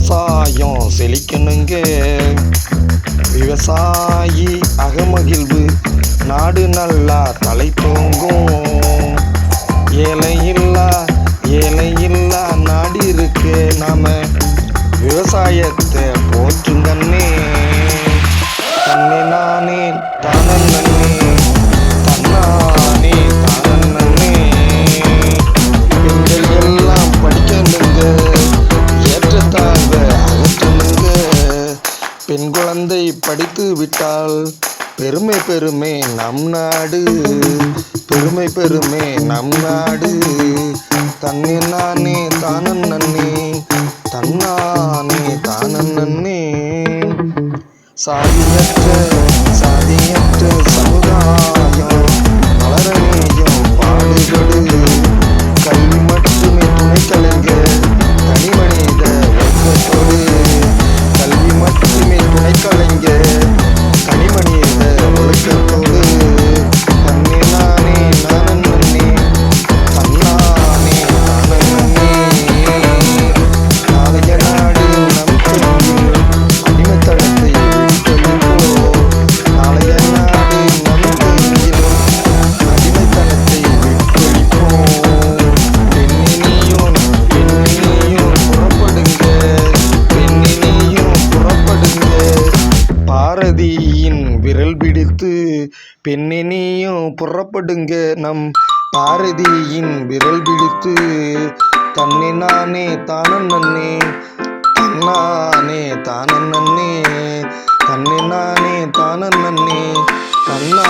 விவசாயம் செழிக்கணுங்க. விவசாயி அகமகிழ்வு நாடு நல்லா தலை தோங்கும். ஏழையில்லா நாடு இருக்கு. நாம விவசாயத்தை போற்றுங்கண்ணே. தன்னை நானே தானே தன்னானே தானே. பெண்கள் எல்லாம் படிக்கணுங்க. ஏற்றத்தாழ்வை அகற்றணுங்க. பெண் குழந்தை படித்து விட்டால் பெருமை நம் நாடு. பெருமை நம் நாடு. தன்னை நானே தானே தன்னானே தானே. சாதியற்ற சமுதாயம் வளரணையும் பாடுபடு. கல்வி மட்டுமே துணை கலைஞர் தனி மனித ஒழுக்கத்தோடு. கல்வி மட்டுமே துணை கலைஞர் தனி மனித ஒழுக்கத்தோடு. தன்னை நானே தானே தன்னானே தானே. நாளைய நாடு நம் கையில். அடிமைத்தனத்தை விட்டொழிப்போம். நாளைய நாடு நம் கையில். அடிமைத்தனத்தை விட்டொழிப்போம். பெண்ணினியும் புறப்படுங்க. பெண்ணினியும் புறப்படுங்க. பாரதியின் விரல் பிடித்து பெண்ணினியும் புறப்படுங்க. நம் பாரதியின் விரல் பிடித்து. தன்னை நானே தானே தன்னானே தானே. தன்னை நானே தானே தன்னா